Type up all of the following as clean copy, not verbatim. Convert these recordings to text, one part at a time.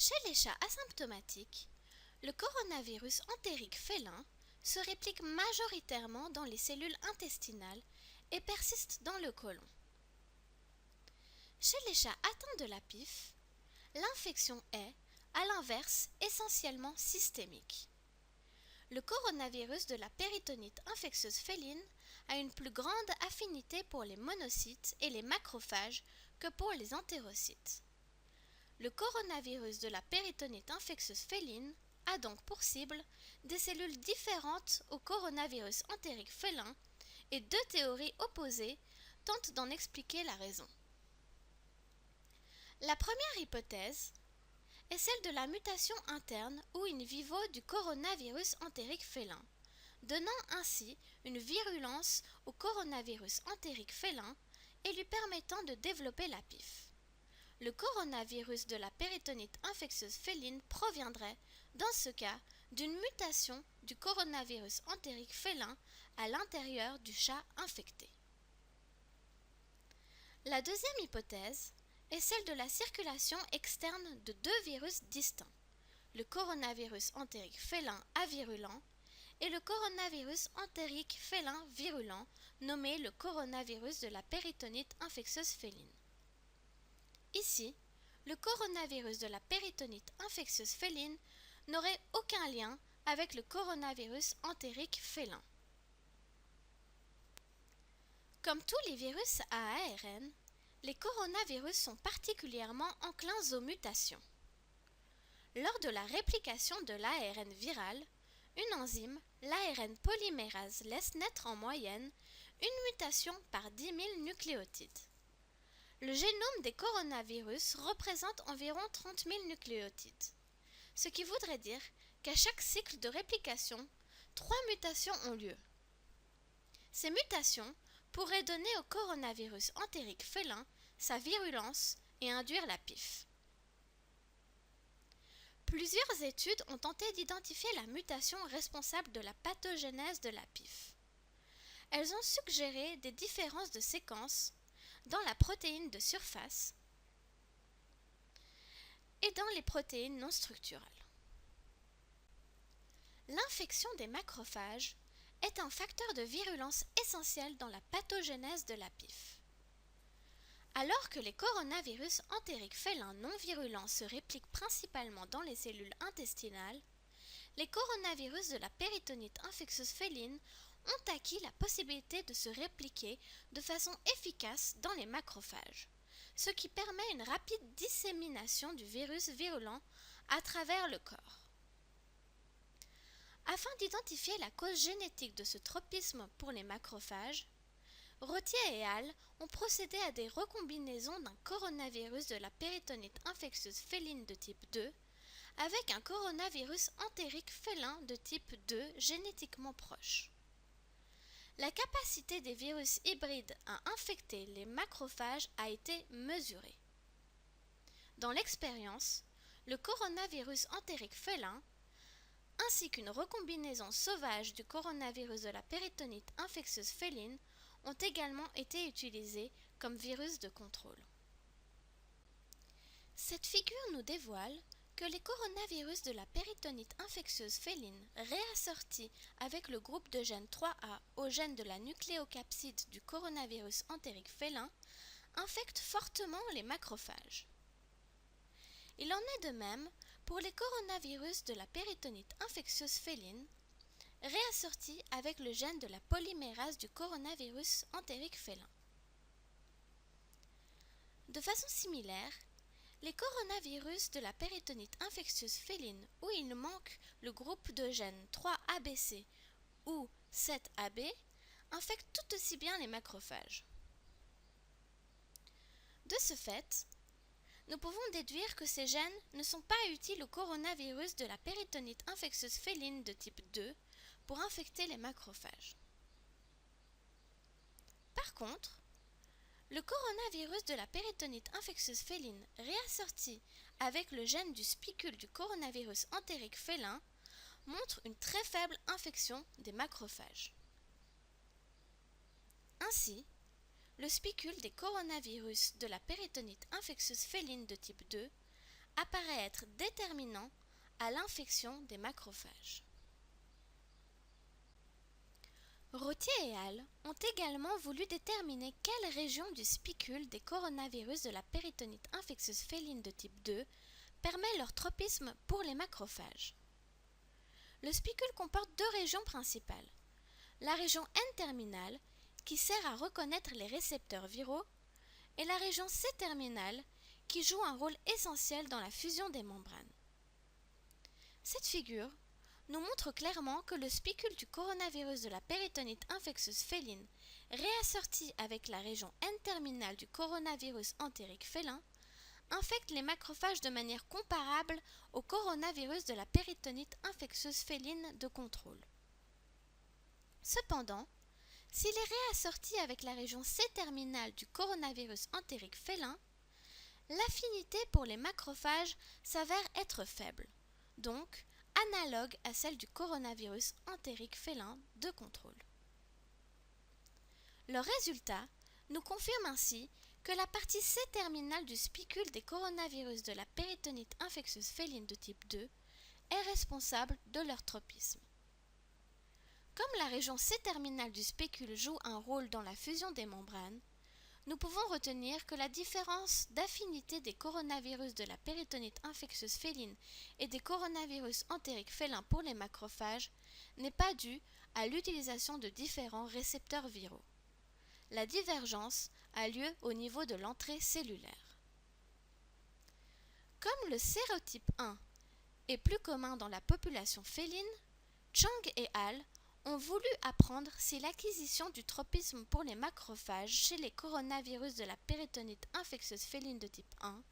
Chez les chats asymptomatiques, le coronavirus entérique félin se réplique majoritairement dans les cellules intestinales et persiste dans le côlon. Chez les chats atteints de la PIF, l'infection est, à l'inverse, essentiellement systémique. Le coronavirus de la péritonite infectieuse féline a une plus grande affinité pour les monocytes et les macrophages que pour les entérocytes. Le coronavirus de la péritonite infectieuse féline a donc pour cible des cellules différentes au coronavirus entérique félin et deux théories opposées tentent d'en expliquer la raison. La première hypothèse est celle de la mutation interne ou in vivo du coronavirus entérique félin, donnant ainsi une virulence au coronavirus entérique félin et lui permettant de développer la PIF. Le coronavirus de la péritonite infectieuse féline proviendrait, dans ce cas, d'une mutation du coronavirus entérique félin à l'intérieur du chat infecté. La deuxième hypothèse est celle de la circulation externe de deux virus distincts, le coronavirus entérique félin avirulent et le coronavirus entérique félin virulent, nommé le coronavirus de la péritonite infectieuse féline. Ici, le coronavirus de la péritonite infectieuse féline n'aurait aucun lien avec le coronavirus entérique félin. Comme tous les virus à ARN, les coronavirus sont particulièrement enclins aux mutations. Lors de la réplication de l'ARN viral, une enzyme, l'ARN polymérase, laisse naître en moyenne une mutation par 10 000 nucléotides. Le génome des coronavirus représente environ 30 000 nucléotides, ce qui voudrait dire qu'à chaque cycle de réplication, 3 mutations ont lieu. Ces mutations pourraient donner au coronavirus entérique félin sa virulence et induire la PIF. Plusieurs études ont tenté d'identifier la mutation responsable de la pathogénèse de la PIF. Elles ont suggéré des différences de séquence dans la protéine de surface et dans les protéines non structurales. L'infection des macrophages est un facteur de virulence essentiel dans la pathogénèse de la PIF. Alors que les coronavirus entériques félins non virulents se répliquent principalement dans les cellules intestinales, les coronavirus de la péritonite infectieuse féline ont acquis la possibilité de se répliquer de façon efficace dans les macrophages, ce qui permet une rapide dissémination du virus virulent à travers le corps. Afin d'identifier la cause génétique de ce tropisme pour les macrophages, Rottier et al. Ont procédé à des recombinaisons d'un coronavirus de la péritonite infectieuse féline de type 2 avec un coronavirus entérique félin de type 2 génétiquement proche. La capacité des virus hybrides à infecter les macrophages a été mesurée. Dans l'expérience, le coronavirus entérique félin ainsi qu'une recombinaison sauvage du coronavirus de la péritonite infectieuse féline ont également été utilisés comme virus de contrôle. Cette figure nous dévoile que les coronavirus de la péritonite infectieuse féline réassortis avec le groupe de gènes 3A au gène de la nucléocapside du coronavirus entérique félin infectent fortement les macrophages. Il en est de même pour les coronavirus de la péritonite infectieuse féline réassortis avec le gène de la polymérase du coronavirus entérique félin. De façon similaire, les coronavirus de la péritonite infectieuse féline où il manque le groupe de gènes 3ABC ou 7AB infectent tout aussi bien les macrophages. De ce fait, nous pouvons déduire que ces gènes ne sont pas utiles au coronavirus de la péritonite infectieuse féline de type 2 pour infecter les macrophages. Par contre, le coronavirus de la péritonite infectieuse féline réassorti avec le gène du spicule du coronavirus entérique félin montre une très faible infection des macrophages. Ainsi, le spicule des coronavirus de la péritonite infectieuse féline de type 2 apparaît être déterminant à l'infection des macrophages. Rottier et Hall ont également voulu déterminer quelle région du spicule des coronavirus de la péritonite infectieuse féline de type 2 permet leur tropisme pour les macrophages. Le spicule comporte deux régions principales. La région N-terminale, qui sert à reconnaître les récepteurs viraux, et la région C-terminale, qui joue un rôle essentiel dans la fusion des membranes. Cette figure nous montre clairement que le spicule du coronavirus de la péritonite infectieuse féline, réassorti avec la région N-terminale du coronavirus entérique félin, infecte les macrophages de manière comparable au coronavirus de la péritonite infectieuse féline de contrôle. Cependant, s'il est réassorti avec la région C-terminale du coronavirus entérique félin, l'affinité pour les macrophages s'avère être faible, donc analogue à celle du coronavirus entérique félin de contrôle. Le résultat nous confirme ainsi que la partie C-terminale du spicule des coronavirus de la péritonite infectieuse féline de type 2 est responsable de leur tropisme. Comme la région C-terminale du spicule joue un rôle dans la fusion des membranes, nous pouvons retenir que la différence d'affinité des coronavirus de la péritonite infectieuse féline et des coronavirus entériques félins pour les macrophages n'est pas due à l'utilisation de différents récepteurs viraux. La divergence a lieu au niveau de l'entrée cellulaire. Comme le sérotype 1 est plus commun dans la population féline, Chang et Hall ont voulu apprendre si l'acquisition du tropisme pour les macrophages chez les coronavirus de la péritonite infectieuse féline de type 1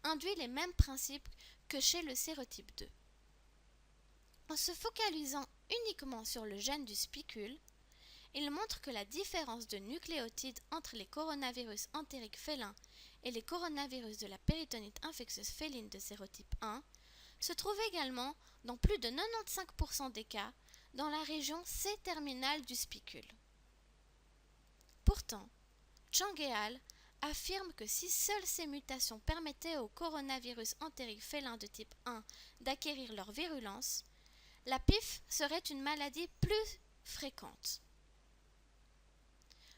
induit les mêmes principes que chez le sérotype 2. En se focalisant uniquement sur le gène du spicule, il montre que la différence de nucléotides entre les coronavirus entériques félins et les coronavirus de la péritonite infectieuse féline de sérotype 1 se trouve également, dans plus de 95% des cas, dans la région C-terminale du spicule. Pourtant, Chang et Hall affirment que si seules ces mutations permettaient aux coronavirus entériques félins de type 1 d'acquérir leur virulence, la PIF serait une maladie plus fréquente.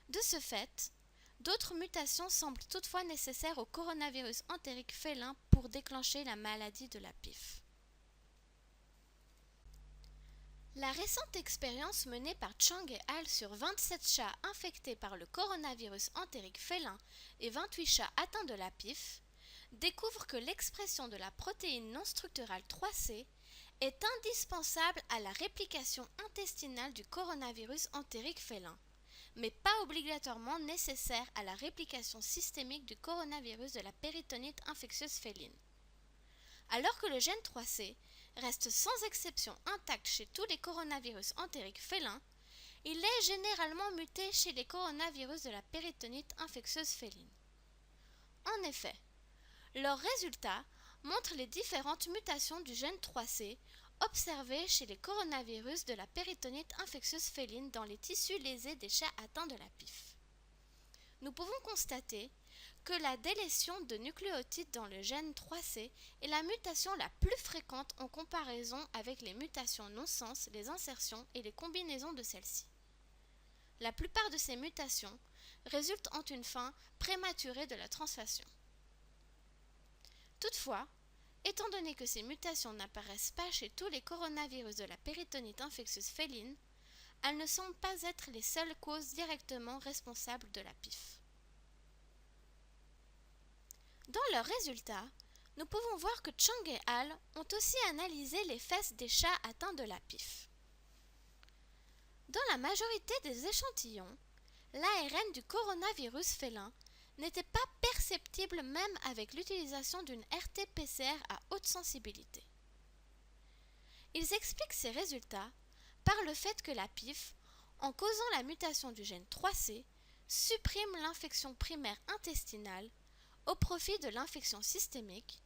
De ce fait, d'autres mutations semblent toutefois nécessaires au coronavirus entérique félin pour déclencher la maladie de la PIF. La récente expérience menée par Chang et Hall sur 27 chats infectés par le coronavirus entérique félin et 28 chats atteints de la PIF découvre que l'expression de la protéine non structurale 3C est indispensable à la réplication intestinale du coronavirus entérique félin, mais pas obligatoirement nécessaire à la réplication systémique du coronavirus de la péritonite infectieuse féline. Alors que le gène 3C reste sans exception intact chez tous les coronavirus entériques félins, il est généralement muté chez les coronavirus de la péritonite infectieuse féline. En effet, leurs résultats montrent les différentes mutations du gène 3C observées chez les coronavirus de la péritonite infectieuse féline dans les tissus lésés des chats atteints de la PIF. Nous pouvons constater que la délétion de nucléotides dans le gène 3C est la mutation la plus fréquente en comparaison avec les mutations non-sens, les insertions et les combinaisons de celles-ci. La plupart de ces mutations résultent en une fin prématurée de la transfation. Toutefois, étant donné que ces mutations n'apparaissent pas chez tous les coronavirus de la péritonite infectieuse féline, elles ne semblent pas être les seules causes directement responsables de la PIF. Dans leurs résultats, nous pouvons voir que Chang et Hall ont aussi analysé les fesses des chats atteints de la PIF. Dans la majorité des échantillons, l'ARN du coronavirus félin n'était pas perceptible même avec l'utilisation d'une RT-PCR à haute sensibilité. Ils expliquent ces résultats par le fait que la PIF, en causant la mutation du gène 3C, supprime l'infection primaire intestinale au profit de l'infection systémique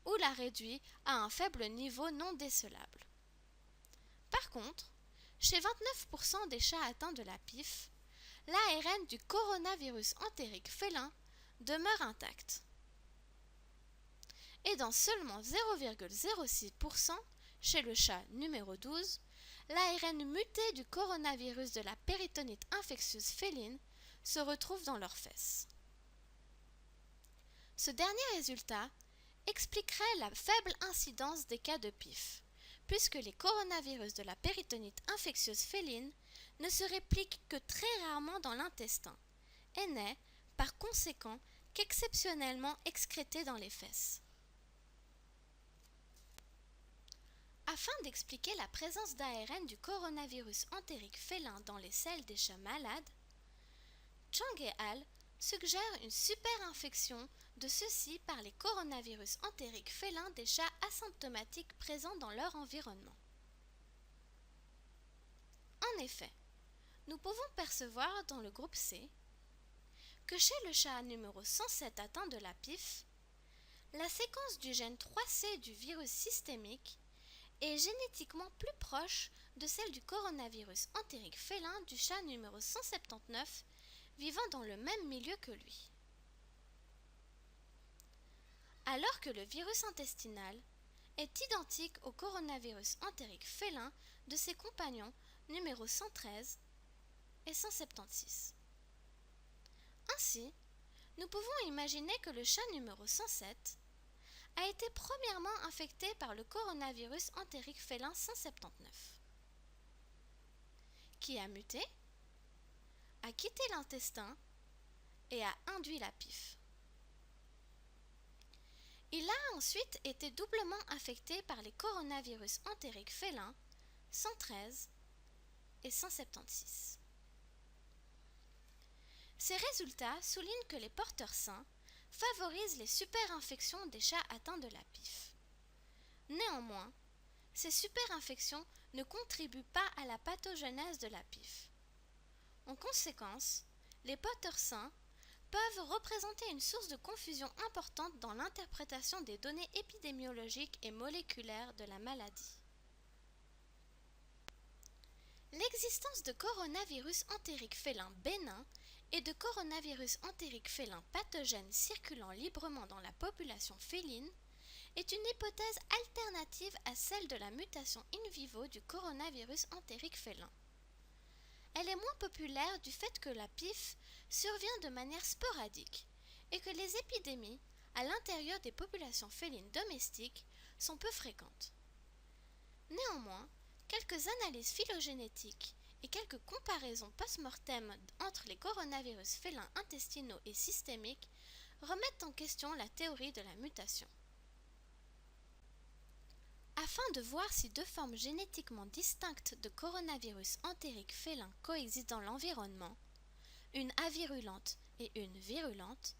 ou la réduit à un faible niveau non décelable. Par contre, chez 29% des chats atteints de la PIF, l'ARN du coronavirus entérique félin demeure intact. et dans seulement 0,06% chez le chat numéro 12, l'ARN muté du coronavirus de la péritonite infectieuse féline se retrouve dans leurs fesses. Ce dernier résultat expliquerait la faible incidence des cas de PIF, puisque les coronavirus de la péritonite infectieuse féline ne se répliquent que très rarement dans l'intestin et n'est, par conséquent, qu'exceptionnellement excrété dans les fesses. Afin d'expliquer la présence d'ARN du coronavirus entérique félin dans les selles des chats malades, Chang et al. Suggèrent une superinfection de ceux-ci par les coronavirus entériques félins des chats asymptomatiques présents dans leur environnement. En effet, nous pouvons percevoir dans le groupe C que chez le chat numéro 107 atteint de la PIF, la séquence du gène 3C du virus systémique est génétiquement plus proche de celle du coronavirus entérique félin du chat numéro 179 vivant dans le même milieu que lui. Alors que le virus intestinal est identique au coronavirus entérique félin de ses compagnons numéro 113 et 176. Ainsi, nous pouvons imaginer que le chat numéro 107 a été premièrement infecté par le coronavirus entérique félin 179, qui a muté, a quitté l'intestin et a induit la PIF. Il a ensuite été doublement infecté par les coronavirus entériques félins 113 et 176. Ces résultats soulignent que les porteurs sains favorisent les superinfections des chats atteints de la PIF. Néanmoins, ces superinfections ne contribuent pas à la pathogenèse de la PIF. En conséquence, les porteurs sains peuvent représenter une source de confusion importante dans l'interprétation des données épidémiologiques et moléculaires de la maladie. L'existence de coronavirus entérique félin bénin et de coronavirus entérique félin pathogène circulant librement dans la population féline est une hypothèse alternative à celle de la mutation in vivo du coronavirus entérique félin. Elle est moins populaire du fait que la PIF survient de manière sporadique et que les épidémies à l'intérieur des populations félines domestiques sont peu fréquentes. Néanmoins, quelques analyses phylogénétiques et quelques comparaisons post-mortem entre les coronavirus félins intestinaux et systémiques remettent en question la théorie de la mutation. Afin de voir si deux formes génétiquement distinctes de coronavirus entérique félin coexistent dans l'environnement, une avirulente et une virulente,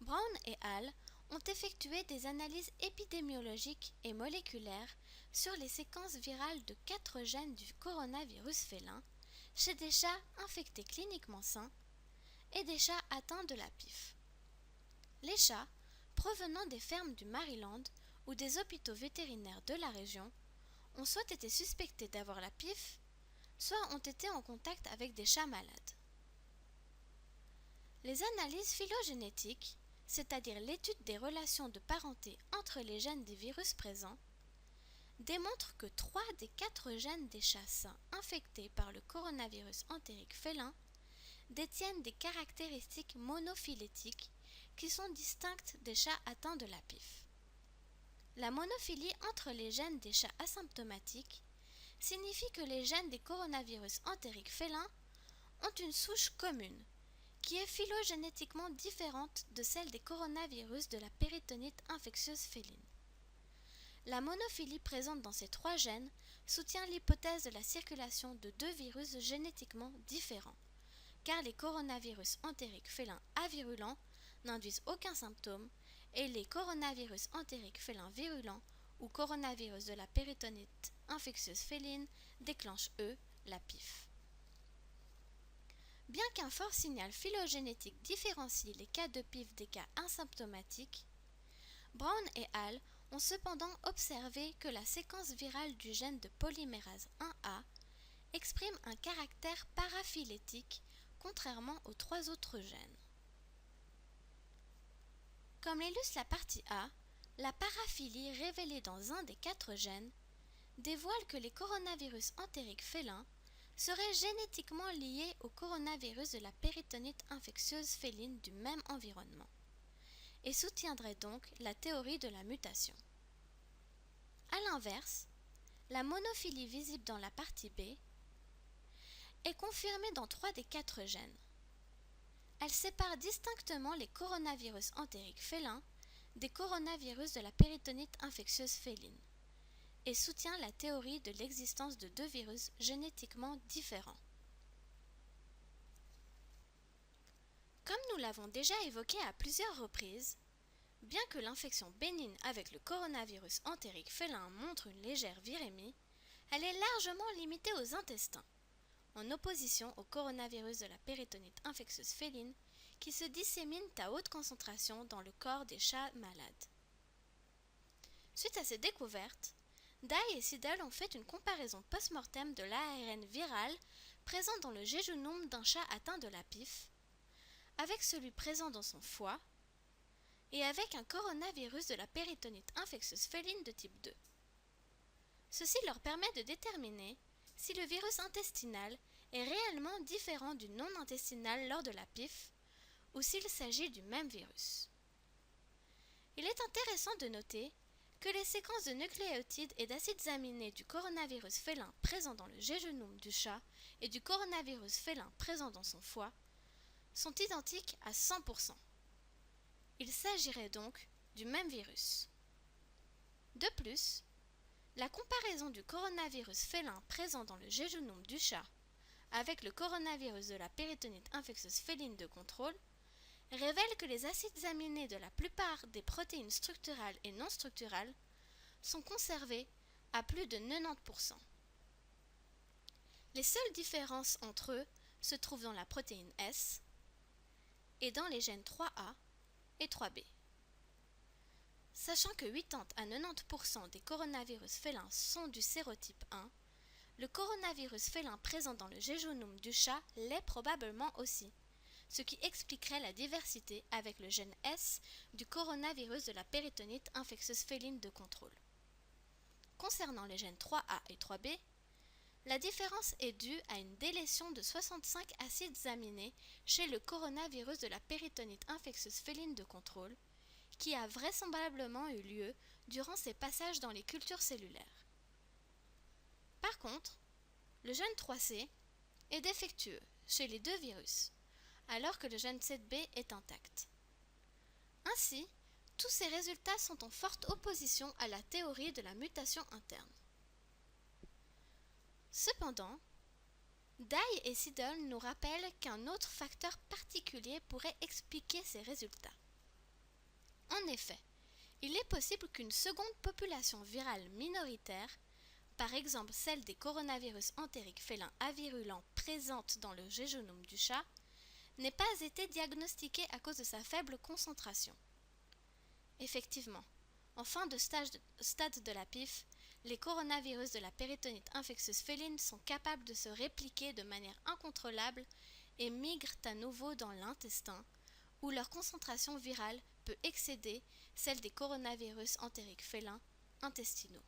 Brown et al. Ont effectué des analyses épidémiologiques et moléculaires sur les séquences virales de 4 gènes du coronavirus félin chez des chats infectés cliniquement sains et des chats atteints de la PIF. Les chats, provenant des fermes du Maryland ou des hôpitaux vétérinaires de la région, ont soit été suspectés d'avoir la PIF, soit ont été en contact avec des chats malades. Les analyses phylogénétiques, c'est-à-dire l'étude des relations de parenté entre les gènes des virus présents, démontrent que 3 des 4 gènes des chats sains infectés par le coronavirus entérique félin détiennent des caractéristiques monophylétiques qui sont distinctes des chats atteints de la PIF. La monophylie entre les gènes des chats asymptomatiques signifie que les gènes des coronavirus entériques félins ont une souche commune, qui est phylogénétiquement différente de celle des coronavirus de la péritonite infectieuse féline. La monophylie présente dans ces 3 gènes soutient l'hypothèse de la circulation de 2 virus génétiquement différents, car les coronavirus entériques félins avirulents n'induisent aucun symptôme et les coronavirus entériques félins virulents ou coronavirus de la péritonite infectieuse féline déclenchent, eux, la PIF. Bien qu'un fort signal phylogénétique différencie les cas de PIF des cas asymptomatiques, Brown et al. Ont cependant observé que la séquence virale du gène de polymérase 1A exprime un caractère paraphylétique contrairement aux 3 autres gènes. Comme l'illustre la partie A, La paraphilie révélée dans un des 4 gènes dévoile que les coronavirus entériques félins seraient génétiquement liés au coronavirus de la péritonite infectieuse féline du même environnement, et soutiendrait donc la théorie de la mutation. A l'inverse, la monophylie visible dans la partie B est confirmée dans 3 des 4 gènes. Elle sépare distinctement les coronavirus entériques félins des coronavirus de la péritonite infectieuse féline et soutient la théorie de l'existence de 2 virus génétiquement différents. Comme nous l'avons déjà évoqué à plusieurs reprises, bien que l'infection bénigne avec le coronavirus entérique félin montre une légère virémie, elle est largement limitée aux intestins, en opposition au coronavirus de la péritonite infectieuse féline qui se dissémine à haute concentration dans le corps des chats malades. Suite à ces découvertes, Dye et Siddle ont fait une comparaison post-mortem de l'ARN viral présent dans le jéjunum d'un chat atteint de la PIF avec celui présent dans son foie et avec un coronavirus de la péritonite infectieuse féline de type 2. Ceci leur permet de déterminer si le virus intestinal est réellement différent du non intestinal lors de la PIF ou s'il s'agit du même virus. Il est intéressant de noter que les séquences de nucléotides et d'acides aminés du coronavirus félin présent dans le jéjunum du chat et du coronavirus félin présent dans son foie sont identiques à 100%. Il s'agirait donc du même virus. De plus, la comparaison du coronavirus félin présent dans le jéjunum du chat avec le coronavirus de la péritonite infectieuse féline de contrôle révèle que les acides aminés de la plupart des protéines structurales et non structurales sont conservés à plus de 90%. Les seules différences entre eux se trouvent dans la protéine S et dans les gènes 3A et 3B. Sachant que 80 à 90% des coronavirus félins sont du sérotype 1, le coronavirus félin présent dans le jéjunum du chat l'est probablement aussi, ce qui expliquerait la diversité avec le gène S du coronavirus de la péritonite infectieuse féline de contrôle. Concernant les gènes 3A et 3B, la différence est due à une délétion de 65 acides aminés chez le coronavirus de la péritonite infectieuse féline de contrôle, qui a vraisemblablement eu lieu durant ses passages dans les cultures cellulaires. Par contre, le gène 3C est défectueux chez les 2 virus, alors que le gène 7B est intact. Ainsi, tous ces résultats sont en forte opposition à la théorie de la mutation interne. Cependant, Dye et Siddle nous rappellent qu'un autre facteur particulier pourrait expliquer ces résultats. En effet, il est possible qu'une seconde population virale minoritaire, par exemple celle des coronavirus entériques félins avirulents présentes dans le jéjunum du chat, n'ait pas été diagnostiquée à cause de sa faible concentration. Effectivement, en fin de stade de la PIF, les coronavirus de la péritonite infectieuse féline sont capables de se répliquer de manière incontrôlable et migrent à nouveau dans l'intestin, où leur concentration virale peut excéder celle des coronavirus entériques félins intestinaux.